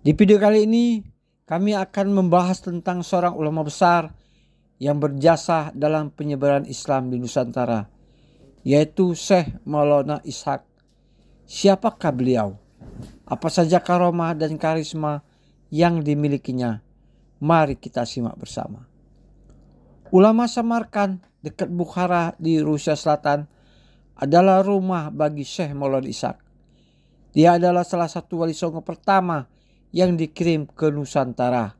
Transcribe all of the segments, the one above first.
Di video kali ini kami akan membahas tentang seorang ulama besar yang berjasa dalam penyebaran Islam di Nusantara, yaitu Syekh Maulana Ishaq. Siapakah beliau? Apa saja karomah dan karisma yang dimilikinya? Mari kita simak bersama. Ulama Samarkand dekat Bukhara di Rusia Selatan adalah rumah bagi Syekh Maulana Ishaq. Dia adalah salah satu wali songo pertama yang dikirim ke Nusantara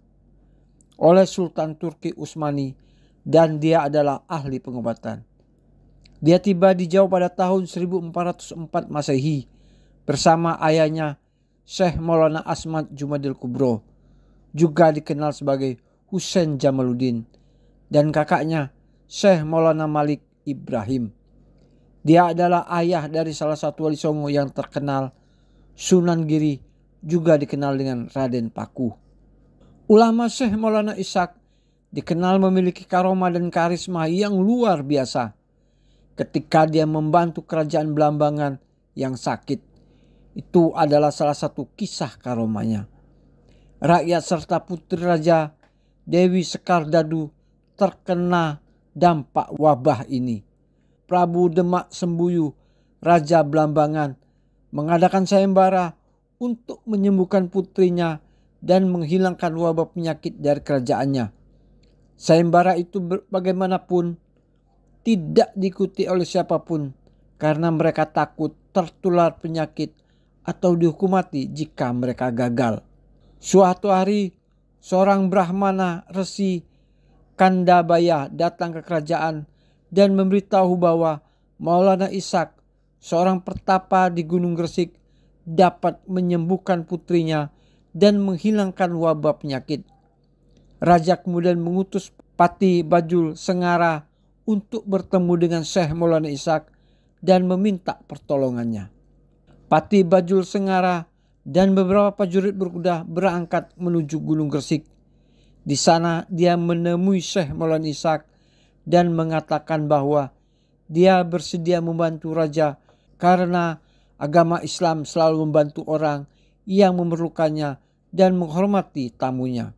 oleh Sultan Turki Utsmani, dan dia adalah ahli pengobatan. Dia tiba di Jawa pada tahun 1404 Masehi bersama ayahnya Syekh Maulana Asmad Jumadil Kubro, juga dikenal sebagai Husain Jamaluddin, dan kakaknya Syekh Maulana Malik Ibrahim. Dia adalah ayah dari salah satu wali songo yang terkenal, Sunan Giri, juga dikenal dengan Raden Paku. Ulama Syekh Maulana Ishaq dikenal memiliki karomah dan karisma yang luar biasa ketika dia membantu kerajaan Belambangan yang sakit. Itu adalah salah satu kisah karomahnya. Rakyat serta putri raja Dewi Sekardadu terkena dampak wabah ini. Prabu Demak Sembuyu, Raja Belambangan, mengadakan sayembara untuk menyembuhkan putrinya dan menghilangkan wabah penyakit dari kerajaannya. Sayembara itu bagaimanapun tidak diikuti oleh siapapun karena mereka takut tertular penyakit atau dihukum mati jika mereka gagal. Suatu hari seorang Brahmana Resi Kandabaya datang ke kerajaan dan memberitahu bahwa Maulana Ishaq, seorang pertapa di Gunung Gresik, dapat menyembuhkan putrinya dan menghilangkan wabah penyakit. Raja kemudian mengutus Pati Bajul Sengara untuk bertemu dengan Syekh Maulana Ishaq dan meminta pertolongannya. Pati Bajul Sengara dan beberapa prajurit berkuda berangkat menuju Gunung Gresik. Di sana dia menemui Syekh Maulana Ishaq dan mengatakan bahwa dia bersedia membantu raja karena agama Islam selalu membantu orang yang memerlukannya dan menghormati tamunya.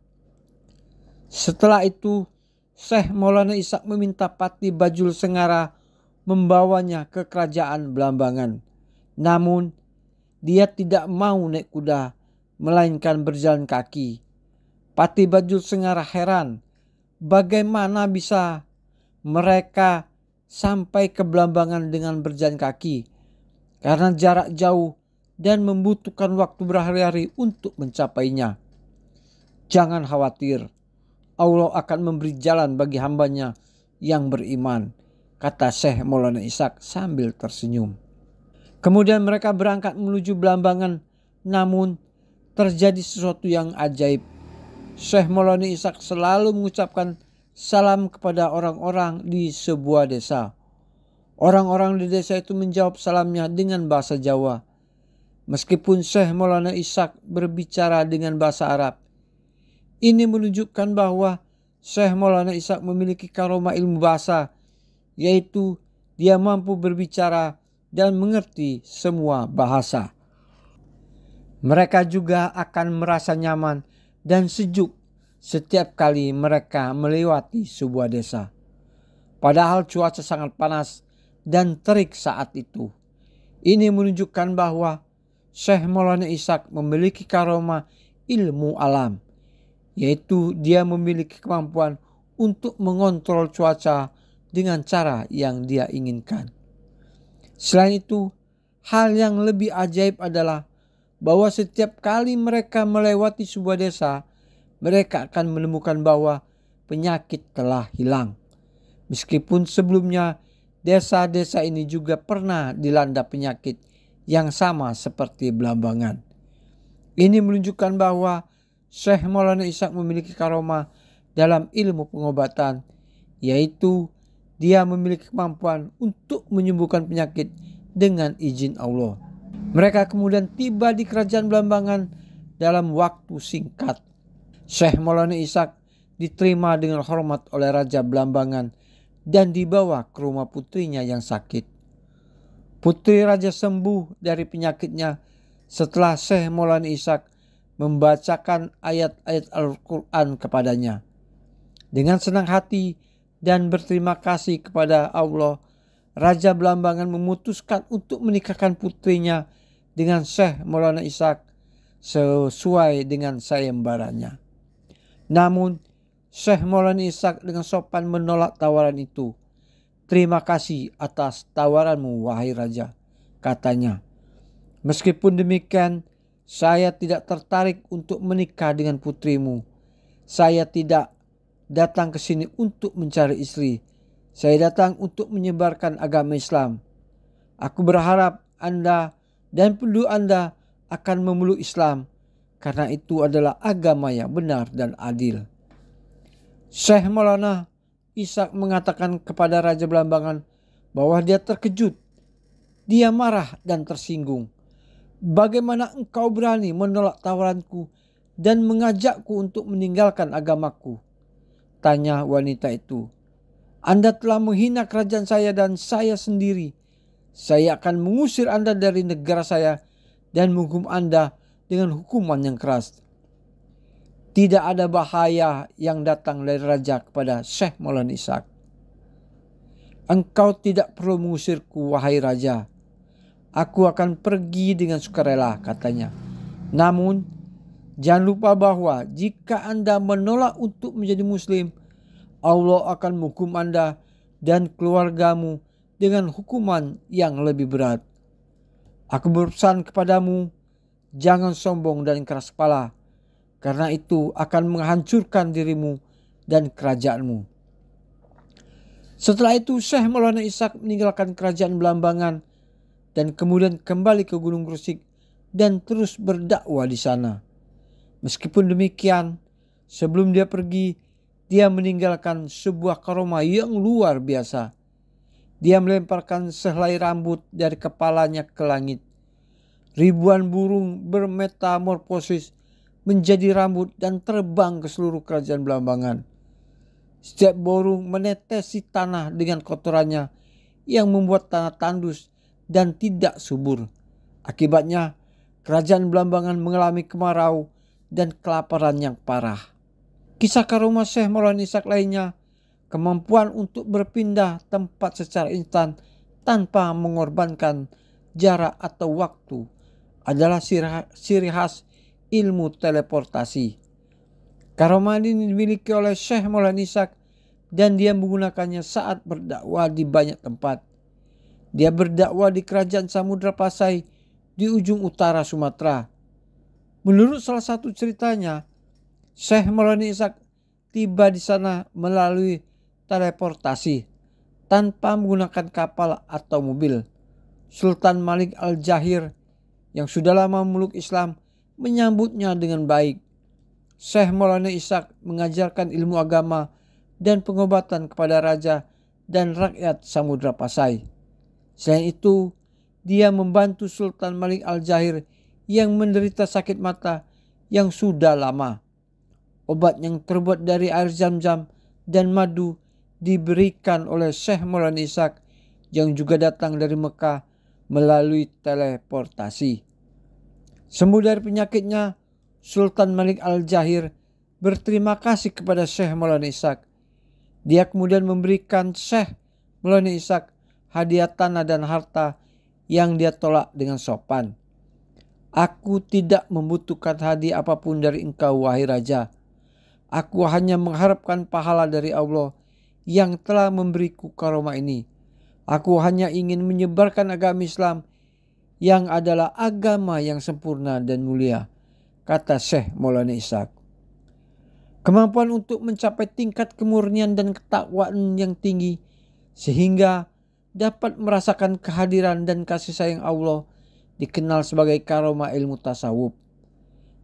Setelah itu, Syekh Maulana Ishaq meminta Pati Bajul Sengara membawanya ke kerajaan Belambangan. Namun, dia tidak mau naik kuda, melainkan berjalan kaki. Pati Bajul Sengara heran, bagaimana bisa mereka sampai ke Belambangan dengan berjalan kaki, karena jarak jauh dan membutuhkan waktu berhari-hari untuk mencapainya. Jangan khawatir, Allah akan memberi jalan bagi hambanya yang beriman, kata Syekh Maulana Ishaq sambil tersenyum. Kemudian mereka berangkat menuju Belambangan, namun terjadi sesuatu yang ajaib. Syekh Maulana Ishaq selalu mengucapkan salam kepada orang-orang di sebuah desa. Orang-orang di desa itu menjawab salamnya dengan bahasa Jawa. Meskipun Syekh Maulana Ishaq berbicara dengan bahasa Arab. Ini menunjukkan bahwa Syekh Maulana Ishaq memiliki karomah ilmu bahasa, yaitu dia mampu berbicara dan mengerti semua bahasa. Mereka juga akan merasa nyaman dan sejuk setiap kali mereka melewati sebuah desa. Padahal cuaca sangat panas dan terik saat itu. Ini menunjukkan bahwa Syekh Maulana Ishaq memiliki karomah ilmu alam, yaitu dia memiliki kemampuan untuk mengontrol cuaca dengan cara yang dia inginkan. Selain itu, hal yang lebih ajaib adalah bahwa setiap kali mereka melewati sebuah desa, mereka akan menemukan bahwa penyakit telah hilang. Meskipun sebelumnya desa-desa ini juga pernah dilanda penyakit yang sama seperti Belambangan. Ini menunjukkan bahwa Syekh Maulana Ishaq memiliki karomah dalam ilmu pengobatan, yaitu dia memiliki kemampuan untuk menyembuhkan penyakit dengan izin Allah. Mereka kemudian tiba di kerajaan Belambangan dalam waktu singkat. Syekh Maulana Ishaq diterima dengan hormat oleh Raja Belambangan dan dibawa ke rumah putrinya yang sakit. Putri raja sembuh dari penyakitnya setelah Syekh Maulana Ishaq membacakan ayat-ayat Al-Quran kepadanya. Dengan senang hati dan berterima kasih kepada Allah, Raja Belambangan memutuskan untuk menikahkan putrinya dengan Syekh Maulana Ishak sesuai dengan sayembaranya. Namun Syekh Maulana Ishak dengan sopan menolak tawaran itu. "Terima kasih atas tawaranmu, wahai Raja," katanya. "Meskipun demikian, saya tidak tertarik untuk menikah dengan putrimu. Saya tidak datang ke sini untuk mencari istri. Saya datang untuk menyebarkan agama Islam. Aku berharap Anda dan penduduk Anda akan memeluk Islam, karena itu adalah agama yang benar dan adil." Syekh Maulana Ishak mengatakan kepada Raja Belambangan bahwa dia terkejut, dia marah dan tersinggung. "Bagaimana engkau berani menolak tawaranku dan mengajakku untuk meninggalkan agamaku?" tanya wanita itu. "Anda telah menghina kerajaan saya dan saya sendiri. Saya akan mengusir Anda dari negara saya dan menghukum Anda dengan hukuman yang keras." Tidak ada bahaya yang datang dari raja kepada Syekh Maulana Ishak. "Engkau tidak perlu mengusirku, wahai raja. Aku akan pergi dengan sukarela," katanya. "Namun, jangan lupa bahwa jika Anda menolak untuk menjadi muslim, Allah akan menghukum Anda dan keluargamu dengan hukuman yang lebih berat. Aku berpesan kepadamu, jangan sombong dan keras kepala, karena itu akan menghancurkan dirimu dan kerajaanmu." Setelah itu Syekh Maulana Ishak meninggalkan kerajaan Belambangan dan kemudian kembali ke Gunung Gresik dan terus berdakwah di sana. Meskipun demikian, sebelum dia pergi, dia meninggalkan sebuah karomah yang luar biasa. Dia melemparkan sehelai rambut dari kepalanya ke langit. Ribuan burung bermetamorfosis menjadi rambut dan terbang ke seluruh kerajaan Belambangan. Setiap burung menetesi tanah dengan kotorannya yang membuat tanah tandus dan tidak subur. Akibatnya, kerajaan Belambangan mengalami kemarau dan kelaparan yang parah. Kisah karomah Syekh Maulana Ishak lainnya, kemampuan untuk berpindah tempat secara instan tanpa mengorbankan jarak atau waktu, adalah ciri khas ilmu teleportasi. Karomah ini dimiliki oleh Syekh Maulana Ishak dan dia menggunakannya saat berdakwah di banyak tempat. Dia berdakwah di kerajaan Samudra Pasai di ujung utara Sumatera. Menurut salah satu ceritanya, Syekh Maulana Ishak tiba di sana melalui teleportasi tanpa menggunakan kapal atau mobil. Sultan Malik Al-Jahir yang sudah lama memeluk Islam menyambutnya dengan baik. Syekh Maulana Ishak mengajarkan ilmu agama dan pengobatan kepada raja dan rakyat Samudra Pasai. Selain itu, dia membantu Sultan Malik Al-Jahir yang menderita sakit mata yang sudah lama. Obat yang terbuat dari air zam-zam dan madu diberikan oleh Syekh Maulana Ishak yang juga datang dari Mekah melalui teleportasi. Sembuh dari penyakitnya, Sultan Malik Al-Jahir berterima kasih kepada Syekh Maulana Ishak. Dia kemudian memberikan Syekh Maulana Ishak hadiah tanah dan harta yang dia tolak dengan sopan. "Aku tidak membutuhkan hadiah apapun dari engkau, wahai raja. Aku hanya mengharapkan pahala dari Allah yang telah memberiku karomah ini. Aku hanya ingin menyebarkan agama Islam yang adalah agama yang sempurna dan mulia," kata Syekh Maulana Ishak. Kemampuan untuk mencapai tingkat kemurnian dan ketakwaan yang tinggi sehingga dapat merasakan kehadiran dan kasih sayang Allah dikenal sebagai karomah ilmu tasawuf.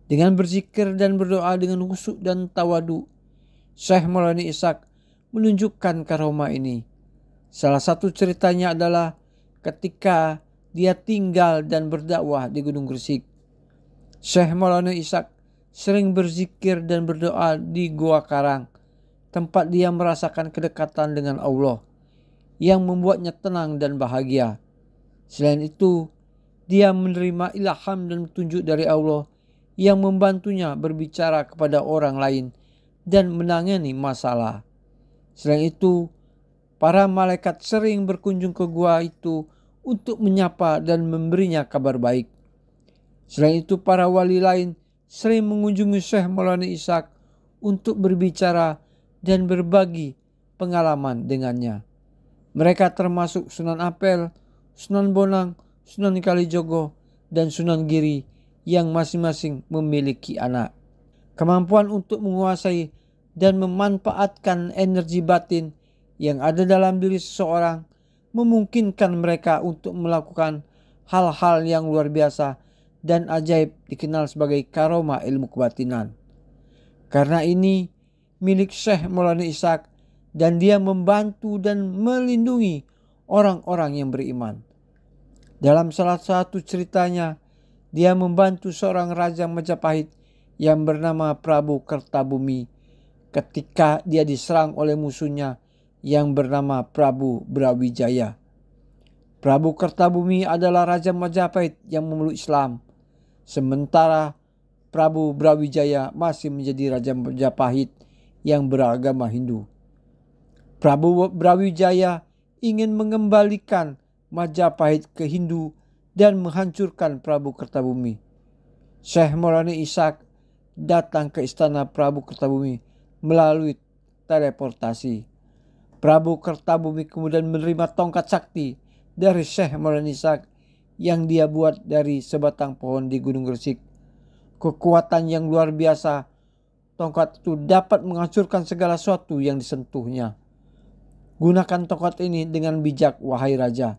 Dengan berzikir dan berdoa dengan khusyuk dan tawadu, Syekh Maulana Ishak menunjukkan karomah ini. Salah satu ceritanya adalah ketika dia tinggal dan berdakwah di Gunung Gresik. Syekh Maulana Ishak sering berzikir dan berdoa di Goa Karang, tempat dia merasakan kedekatan dengan Allah yang membuatnya tenang dan bahagia. Selain itu, dia menerima ilham dan petunjuk dari Allah yang membantunya berbicara kepada orang lain dan menangani masalah. Selain itu, para malaikat sering berkunjung ke gua itu untuk menyapa dan memberinya kabar baik. Selain itu, para wali lain sering mengunjungi Syekh Maulana Ishak untuk berbicara dan berbagi pengalaman dengannya. Mereka termasuk Sunan Ampel, Sunan Bonang, Sunan Kalijogo, dan Sunan Giri yang masing-masing memiliki anak. Kemampuan untuk menguasai dan memanfaatkan energi batin yang ada dalam diri seseorang memungkinkan mereka untuk melakukan hal-hal yang luar biasa dan ajaib, dikenal sebagai karomah ilmu kebatinan. Karena ini milik Syekh Maulana Ishak dan dia membantu dan melindungi orang-orang yang beriman. Dalam salah satu ceritanya, dia membantu seorang raja Majapahit yang bernama Prabu Kertabumi ketika dia diserang oleh musuhnya yang bernama Prabu Brawijaya. Prabu Kertabumi adalah raja Majapahit yang memeluk Islam, sementara Prabu Brawijaya masih menjadi raja Majapahit yang beragama Hindu. Prabu Brawijaya ingin mengembalikan Majapahit ke Hindu dan menghancurkan Prabu Kertabumi. Syekh Maulana Ishak datang ke istana Prabu Kertabumi melalui teleportasi. Prabu Kertabumi kemudian menerima tongkat sakti dari Syekh Maulana Ishak yang dia buat dari sebatang pohon di Gunung Gresik. Kekuatan yang luar biasa, tongkat itu dapat menghancurkan segala sesuatu yang disentuhnya. Gunakan tongkat ini dengan bijak, wahai raja.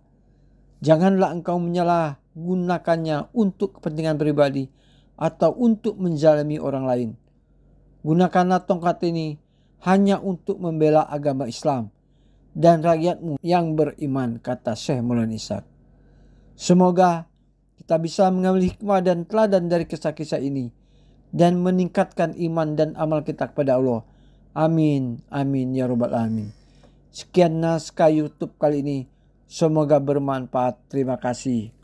Janganlah engkau menyalahgunakannya untuk kepentingan pribadi atau untuk menzalimi orang lain. Gunakanlah tongkat ini hanya untuk membela agama Islam dan rakyatmu yang beriman, kata Syekh Maulana Ishak. Semoga kita bisa mengambil hikmah dan teladan dari kisah-kisah ini dan meningkatkan iman dan amal kita kepada Allah. Amin, amin ya rabbal alamin. Sekian naskah YouTube kali ini. Semoga bermanfaat. Terima kasih.